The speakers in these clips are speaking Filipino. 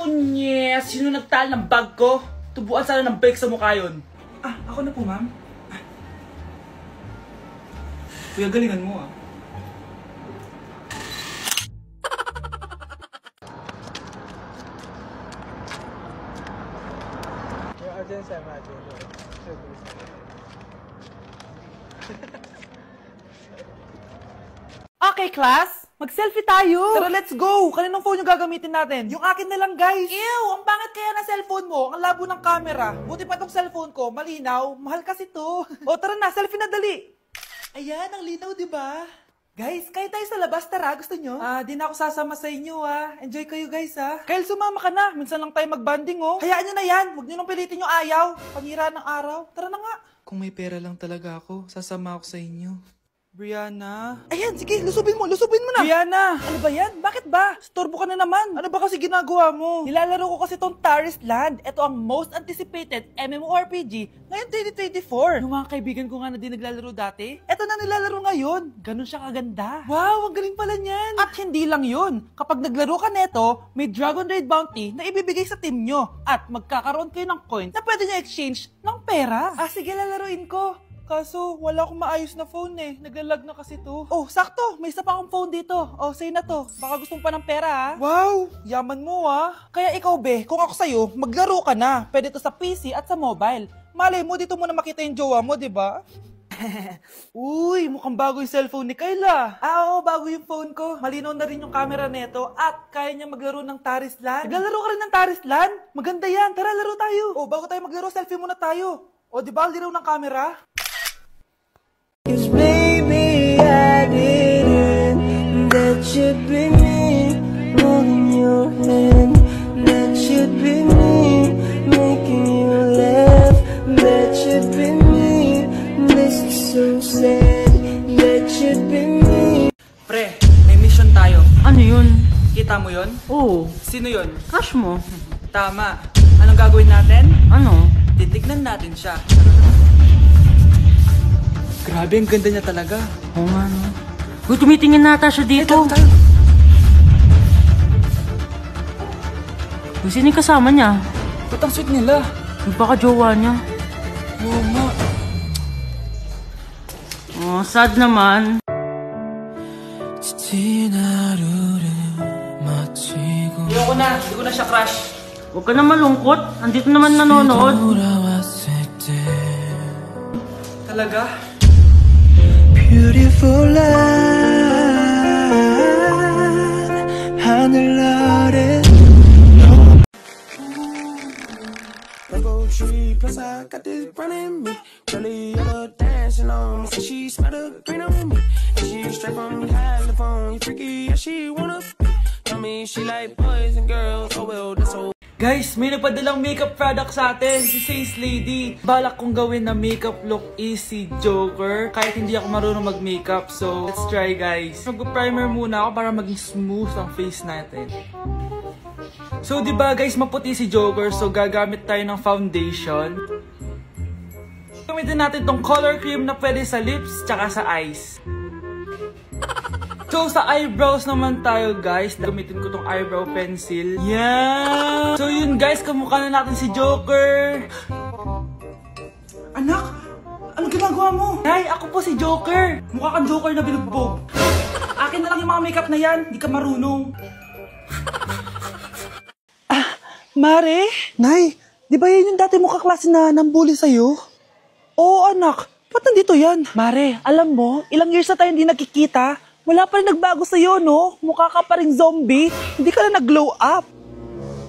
Unyes, sino nagtal ng bag ko? Tubuan sana ng bag sa mukha yun. Ako na po, ma'am. Kuya, galingan mo Okay, class. Mag-selfie tayo. Tara, let's go. Kaninong phone yung gagamitin natin? Yung akin na lang, guys. Ew, ang pangit kaya na cellphone mo. Ang labo ng camera. Buti pa tong cellphone ko. Malinaw. Mahal kasi to. O, tara na. Selfie na dali. Ayan, ang linaw, diba? Guys, kayo tayo sa labas. Tara, gusto nyo? Di na ako sasama sa inyo, Enjoy kayo, guys, Kyle, sumama ka na. Minsan lang tayo mag-banding, Hayaan nyo na yan. Huwag nyo nang pilitin yung ayaw. Panira ng araw. Tara na nga. Kung may pera lang talaga ako, sasama ako sa inyo. Brianna? Ayan, sige, lusubin mo na. Brianna! Ano ba yan? Bakit ba? Storbo ka na naman. Ano ba kasi ginagawa mo? Nilalaro ko kasi tong Taris Land. Ito ang most anticipated MMORPG ngayon 2024. Yung mga kaibigan ko nga na di naglalaro dati, ito na nilalaro ngayon. Ganun siya kaganda. Wow, ang galing pala niyan. At hindi lang yun. Kapag naglaro ka neto, may Dragon Raid Bounty na ibibigay sa team nyo. At magkakaroon kayo ng coins na pwede nyo exchange ng pera. Sige, lalaruin ko. Kaso, wala akong maayos na phone Naglalag na kasi to. Oh, sakto! May isa pa akong phone dito. Oh, say na to. Baka gusto mo pa ng pera, Wow! Yaman mo, Kaya ikaw, be, kung ako sa'yo, maglaro ka na. Pwede to sa PC at sa mobile. Malay mo, dito mo na makita yung jowa mo, diba? Uy, mukhang bago yung cellphone ni Kayla. Oo, bago yung phone ko. Malinaw na rin yung camera neto at kaya niya maglaro ng Taris Land. Naglalaro ka rin ng Taris Land? Maganda yan. Tara, laro tayo. Oh, bago tayo maglaro, selfie muna tayo. Oh, di ba? Linaw ng camera? Cause baby, I didn't. That should be me, holding your hand. That should be me, making you laugh. That should be me, this is so sad. That should be me. Pre, may mission tayo. Ano yun? Kita mo yun? Oo. Sino yun? Crush mo? Tama. Anong gagawin natin? Ano? Titignan natin siya. Grabe, ang ganda niya talaga. Oo nga, no? Uy, tumitingin nata siya dito. Tayo. Uy, sino yung kasama niya? Ba't ang sweet nila? Baka jowa niya. Oo nga. Oh, sad naman. Ayoko na. Hindi ko na siya crush. Huwag ka na malungkot. Andito naman nanonood. Talaga? Beautiful life, 하늘 아래. Rainbow tree, plus I got this brown in me. Jolly yellow dancing on me, so she smell the green on me. And she straight from California, freaky, yeah she wanna be. Tell me she like boys and girls, oh well, that's so. Guys, may nagpadalang makeup product sa atin, si Says Lady. Balak kong gawin na makeup look is si Joker. Kahit hindi ako marunong mag-makeup, so let's try, guys. Mag-primer muna ako para maging smooth ang face natin. So, diba guys, maputi si Joker, so gagamit tayo ng foundation. Gamitin natin tong color cream na pwede sa lips, tsaka sa eyes. So, sa eyebrows naman tayo, guys. Gamitin ko tong eyebrow pencil. Yan! So, yun, guys. Kamukha na natin si Joker. Anak! Anong ginagawa mo? Nay, ako po si Joker. Mukha kang Joker na binugbog. Akin na lang yung mga makeup na yan. Hindi ka marunong. Mare? Nay, di ba yan yung dati mo kaklase na nambuli sa'yo? Oo, anak. Ba't nandito yan? Mare, alam mo, ilang years na tayo hindi nakikita. Wala pa rin nagbago sa'yo, no? Mukha ka pa rin zombie. Hindi ka na nag-glow up.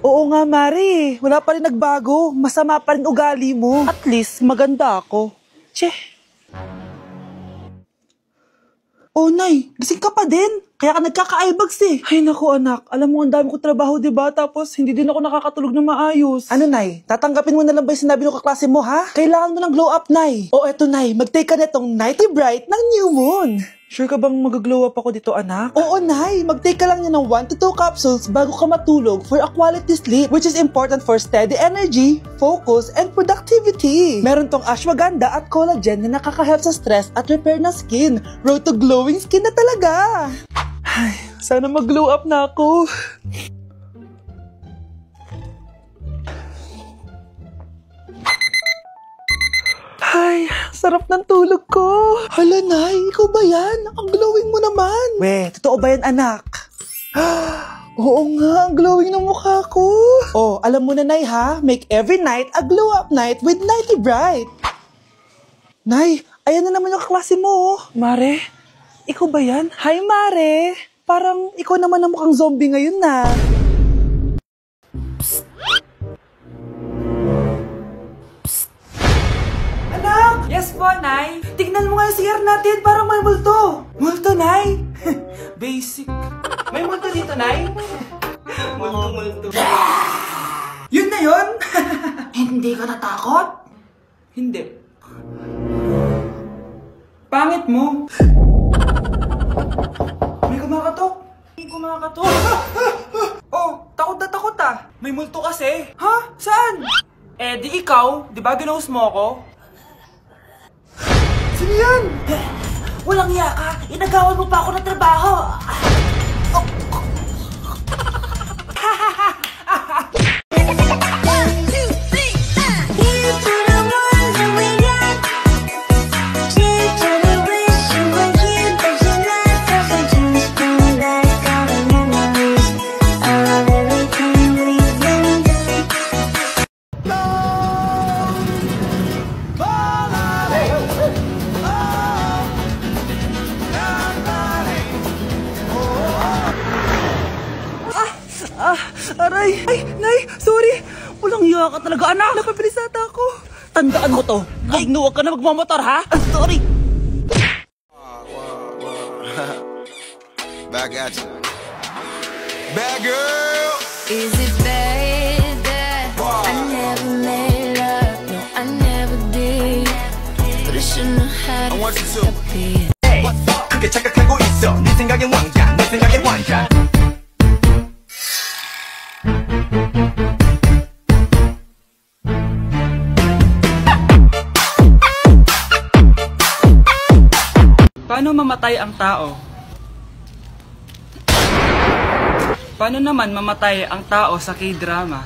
Oo nga, Mari. Wala pa rin nagbago. Masama pa rin ugali mo. At least, maganda ako. Che. Oh, Nay. Gising ka pa din. Kaya ka nagkaka-eyebags eh. Ay, naku, anak. Alam mo, ang dami ko trabaho, diba? Tapos, hindi din ako nakakatulog na maayos. Ano, Nay? Tatanggapin mo na lang ba yung sinabi ng kaklase mo, ha? Kailangan mo ng glow up, Nay. O, eto, Nay. Mag-take ka na itong Nighty Bright ng New Moon. Sure ka bang mag-glow up ako dito, anak? Oo, Nay. Mag-take ka lang niya ng 1 to 2 capsules bago ka matulog for a quality sleep, which is important for steady energy, focus, and productivity. Meron tong ashwagandha at collagen na nakaka-help sa stress at repair ng skin. Road to glowing skin na talaga. Ay, sana mag-glow up na ako. sarap ng tulog ko. Hala, Nay, ikaw ba yan? Ang glowing mo naman. We, totoo ba yan, anak? Oo nga, ang glowing ng mukha ko. Oh, alam mo na, Nay, ha? Make every night a glow-up night with Nighty Bright. Nay, ayan na naman yung kaklase mo. Mare, ikaw ba yan? Hi, Mare. Parang ikaw naman ang mukhang zombie ngayon na. Anak! Yes po, Nay. Tignan mo nga yung CR natin. Parang may multo. Multo, Nay? Basic. May multo dito, Nay? Multo. Yun na yun? Hindi ka natakot? Hindi. Pangit mo. May kumakatok. Oh, takot na takot ah. May multo kasi. Ha? Saan? Eh, di ikaw. Di ba ginose mo ako? Sino yan? Walang iya ka. Inagawan mo pa ako ng trabaho. Aray! Ay, Nay! Sorry! Walang iya ka talaga, anak! Napabilisata ako! Tandaan mo to! Ay, huwag ka na magmamotor, ha? Sorry! Back at you. Bad girl! Is it bad that I never made love? No, I never did. But I shouldn't have had I want you to. it. 크게 착각하고 있어. 네 생각엔 왕자, 내 생각엔 왕자. Paano mamatay ang tao? Paano naman mamatay ang tao sa K-drama?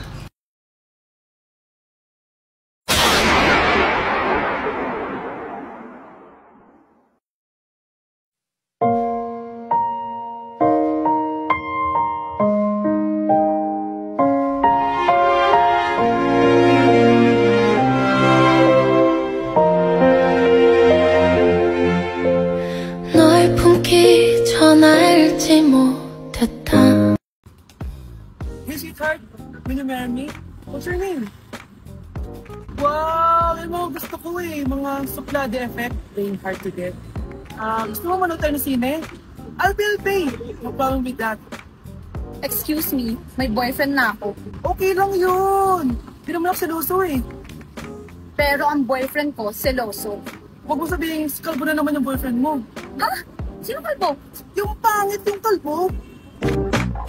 널 품기 전 알지 못했다. Hey, sweetheart. Will you marry me? What's your name? Wow! Yung mga gusto ko eh. Mga suplade effect. Playing hard to get. Gusto mo manood tayo ng sine? I'll pay. No problem with that. Excuse me, may boyfriend na ako. Okay lang yun. Hindi naman ako seloso eh. Pero ang boyfriend ko, seloso. Huwag mo sabihin, kalbo na naman yung boyfriend mo. Ha? Sino kalbo? Yung pangit yung kalbo.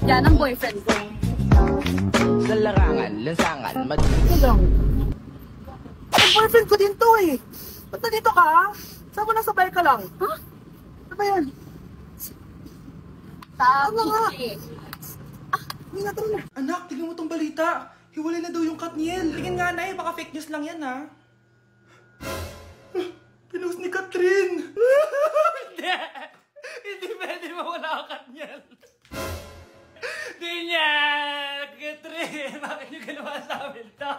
Yan ang boyfriend ko. Ito lang. Yung boyfriend ko din to eh. Ba't nandito ka? Saan mo nasabay ka lang? Ha? Ano ba yan? Ano nga? Hindi na tara na. Anak, tignan mo tong balita. Hiwalay na daw yung Katniel. Tingin nga na eh, baka fake news lang yan ha. Pinost ni Catherine. Hindi. Hindi pwede mawala ang Katniel. Hindi niya. Catherine, bakit niyo ginawa sa amin to?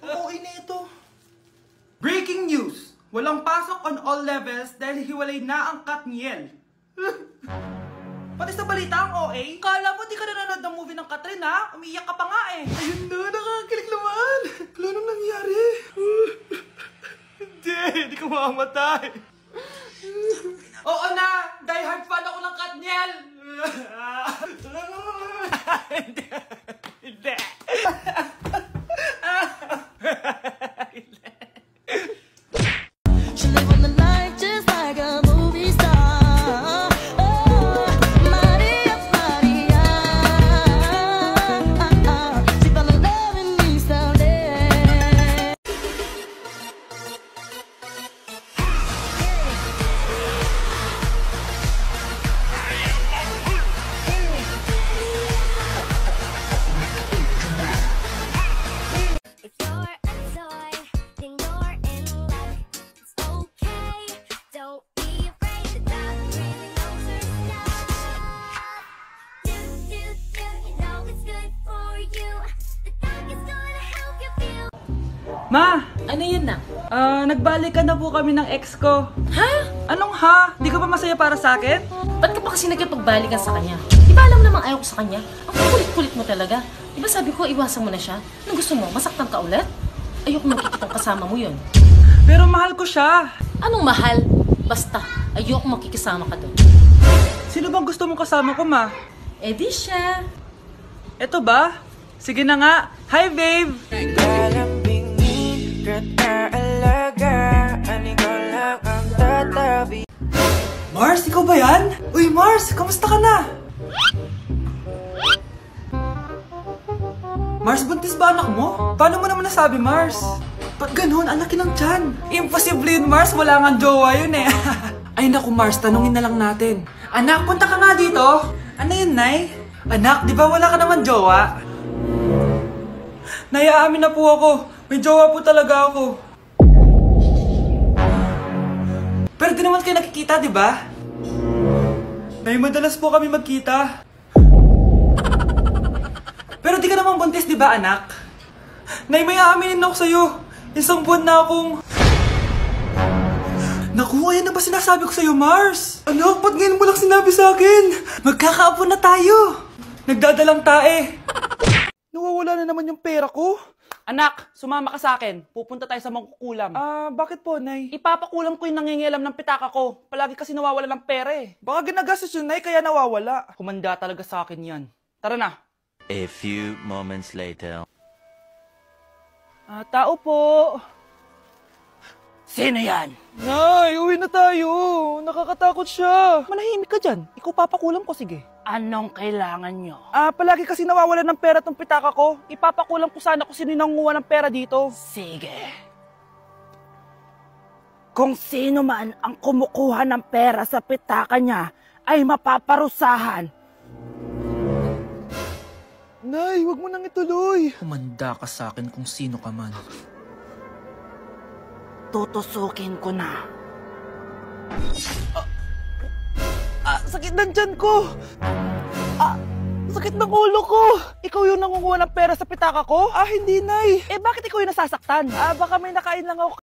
Okay na ito. Breaking news. Walang pasok on all levels dahil hiwalay na ang Katniel. Pati sa balita ang OA, kala mo di ka nanonood ng movie ng Catherine ha? Umiiyak ka pa nga eh. Ayun na, nakakilig naman. Wala nang nangyari. Hindi ka mamamatay. Oo na, die hard fan ako ng Katniel. Hindi. Hindi. She live on the life just like a movie star. Oh, Maria, Maria. She fell in love with me someday. Ma! Ano yun na? Nagbalikan na po kami ng ex ko. Ha? Anong ha? Di ka ba masaya para sa akin? Ba't ka pa kasi nagkipagbalikan sa kanya? Di ba alam namang ayaw ko sa kanya? Ang kulit-kulit mo talaga. Di ba sabi ko iwasan mo na siya? Anong gusto mo? Masaktan ka ulit? Ayoko makikitang kasama mo yun. Pero mahal ko siya. Anong mahal? Basta, ayoko makikisama ka doon. Sino bang gusto mong kasama ko, ma? Eh di siya. Eto ba? Sige na nga. Hi, babe! Mars, ikaw ba yan? Uy, Mars, kamusta ka na? Mars, buntis ba anak mo? Paano mo naman nasabi, Mars? Ba't ganun? Anak ng tiyan. Imposible yun, Mars. Wala nga jowa yun eh. Ay naku, Mars, tanungin na lang natin. Anak, punta ka nga dito. Ano yun, Nay? Anak, di ba wala ka naman jowa? Nay, aamin na po ako. May jowa po talaga ako. Pero di naman kayo nakikita, di ba? Nay, madalas po kami magkita. Pero di ka naman buntis, di ba, anak? Nay, may aaminin ako sa'yo. Isang buwan na akong... Naku, ayan na ba sinasabi ko sa'yo, Mars? Anak, ba't ngayon mo lang sinabi sa akin? Magkakaapo na tayo. Nagdadalang tae. Nawawala na naman yung pera ko. Anak, sumama ka sa akin. Pupunta tayo sa mangkukulam. Bakit po, Nay? Ipapakulam ko yung nangingialam ng pitaka ko. Palagi kasi nawawala ng pera eh. Baka ginagastos yun, Nay, kaya nawawala. Kumanda talaga sa akin yan. Tara na. A few moments later. Tao po. Sino yan? Nay, uwi na tayo. Nakakatakot siya. Manahimik ka dyan. Ikaw papakulam ko, sige. Anong kailangan nyo? Palagi kasi nawawala ng pera tong pitaka ko. Ipapakulam ko sana kung sino yung nanguha ng pera dito. Sige. Kung sino man ang kumukuha ng pera sa pitaka niya ay mapaparusahan. Nay, wag mo nang ituloy. Kumanda ka sa akin kung sino ka man. Tutusukin ko na. Sakit ng tiyan ko. Sakit ng ulo ko. Ikaw yung nangunguha ng pera sa pitaka ko? Hindi, Nay. Bakit ikaw yung nasasaktan? Baka may nakain lang ako